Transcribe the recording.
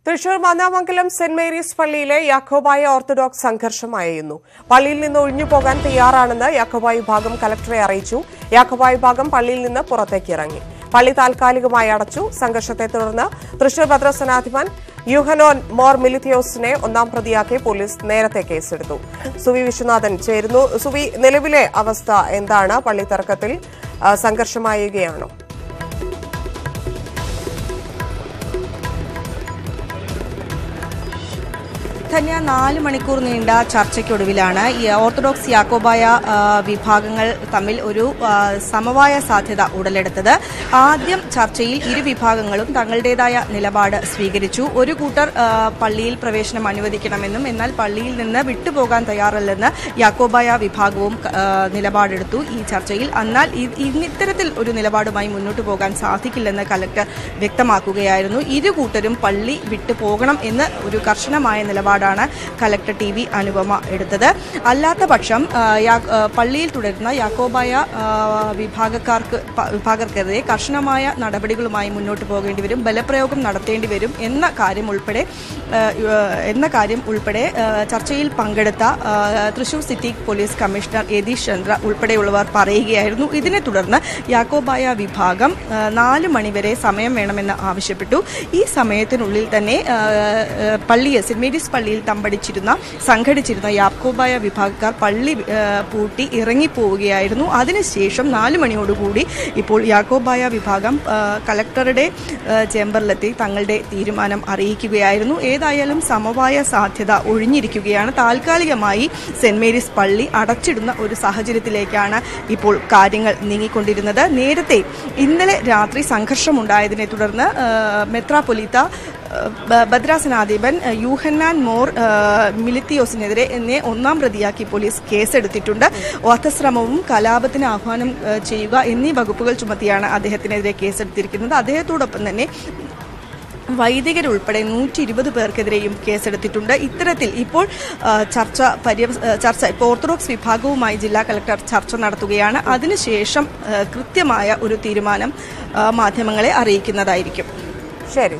Thrissur Mannamangalam saint Mary's പള്ളിയിലെ Yakobaya orthodox സംഘർഷമായിരുന്നു. പള്ളിയിൽ നിന്ന് ഒഴിഞ്ഞുപോകാൻ തയ്യാറാണെന്ന് യാക്കോബായ വിഭാഗം കലക്ടറെ അറിയിച്ചു. യാക്കോബായ വിഭാഗം പള്ളിയിൽ നിന്ന് പുറത്തേക്ക് ഇറങ്ങി. പള്ളി താൽക്കാലികമായി അടച്ചു. സംഘർഷത്തെ തുടർന്ന് തൃശൂർ ഭദ്രസനാധിപൻ യൂഹനോൻ മോർ മിലിത്തിയോസിനെ ഒന്നാം പ്രതിയാക്കി പോലീസ് നേരത്തെ കേസെടുത്തു. സുവി വിശ്വനാഥൻ ചേരുന്നു. സുവി, നിലവിലെ അവസ്ഥ എന്താണ്? പള്ളി തർക്കത്തിൽ സംഘർഷമാവുകയാണോ? ധന്യ 4 മണിക്കൂർ നീണ്ട ചർച്ചയ്ക്കൊടുവിലാണ് ഈ ഓർത്തഡോക്സ് യാക്കോബായ വിഭാഗങ്ങൾ തമ്മിൽ ഒരു സമവായ സാധ്യത ഉടലെടുത്തത്. ആദ്യം ചർച്ചയിൽ ഇരു വിഭാഗങ്ങളും തങ്ങളുടേതായ നിലപാട് സ്വീകരിച്ചു. ഒരു കൂട്ടർ പള്ളിയിൽ പ്രവേശനം അനുവദിക്കണമെന്നും എന്നാൽ പള്ളിയിൽ നിന്ന് വിട്ടുപോകാൻ തയ്യാറല്ലെന്ന് യാക്കോബായ വിഭാഗവും നിലപാടെടുത്തു ഈ ചർച്ചയിൽ. എന്നാൽ ഇത്തരത്തിൽ ഒരു നിലപാടുമായി മുന്നോട്ട് പോകാൻ സാധിക്കില്ലെന്ന് കലക്ടർ വ്യക്തമാക്കുകയായിരുന്നു. ഇരു കൂട്ടരും പള്ളി വിട്ടുപോകണം എന്ന് ഒരു കർശനമായ നിലപാടാണ് കലക്ടർ ടി.വി. അനുപമ എടുത്തത്. അല്ലാത്ത പക്ഷം പള്ളിയിൽ തുടരുന്ന യാക്കോബായ വിഭാഗക്കാർക്കെതിരെ കർശനമായ നടപടികളുമായി മുന്നോട്ട് പോകേണ്ടി വരും, ബലപ്രയോഗം നടത്തേണ്ടി വരും എന്ന കാര്യം ഉൾപ്പെടെ ചർച്ചയിൽ പങ്കെടുത്ത Thrissur city police commissioner Yathish Chandra ഉൾപ്പെടെയുള്ളവർ പറയുകയായിരുന്നു. ഇതിനെ തുടർന്ന് യാക്കോബായ വിഭാഗം 4 മണിവരെ സമയം വേണമെന്ന് ആവശ്യപ്പെട്ടു. ഈ സമയത്തിനുള്ളിൽ തന്നെ സെന്റ് മേരീസ് പള്ളിയിൽ സംഘടിച്ചിരുന്ന യാക്കോബായ വിഭാഗക്കാർ പള്ളി പൂട്ടി ഇറങ്ങിപ്പോവുകയായിരുന്നു. അതിനുശേഷം 4 മണിയോടുകൂടി ഇപ്പോൾ യാക്കോബായ വിഭാഗം കലക്ടറുടെ ചേംബറിലെത്തി തങ്ങളുടെ തീരുമാനം അറിയിക്കുകയായിരുന്നു. ഏതായാലും സമവായ സാധ്യത ഒഴിഞ്ഞിരിക്കുകയാണ്. താൽക്കാലികമായി സെന്റ് മേരീസ് പള്ളി അടച്ചിടുന്ന ഒരു സാഹചര്യത്തിലേക്കാണ് ഇപ്പോൾ കാര്യങ്ങൾ നീങ്ങിക്കൊണ്ടിരുന്നത്. നേരത്തെ ഇന്നലെ രാത്രി സംഘർഷമുണ്ടായതിനെ തുടർന്ന് മെത്രാപ്പൊലീത്ത ഭദ്രാസനാധിപൻ യൂഹന്നാൻ മോർ മിലിത്തിയോസിനെതിരെ ഒന്നാം പ്രതിയാക്കി പോലീസ് കേസെടുത്തിട്ടുണ്ട്. വധശ്രമവും കലാപത്തിന് ആഹ്വാനം ചെയ്യുക എന്നീ വകുപ്പുകൾ ചുമത്തിയാണ് അദ്ദേഹത്തിനെതിരെ കേസെടുത്തിരിക്കുന്നത്. അദ്ദേഹത്തോടൊപ്പം തന്നെ വൈദികരുൾപ്പെടെ 120 പേർക്കെതിരെയും കേസെടുത്തിട്ടുണ്ട്. ഇത്തരത്തിൽ ഇപ്പോൾ ഇപ്പോൾ ഓർത്തഡോക്സ് വിഭാഗവുമായി ജില്ലാ കളക്ടർ ചർച്ച നടത്തുകയാണ്. അതിനുശേഷം കൃത്യമായ ഒരു തീരുമാനം മാധ്യമങ്ങളെ അറിയിക്കുന്നതായിരിക്കും. ശരി.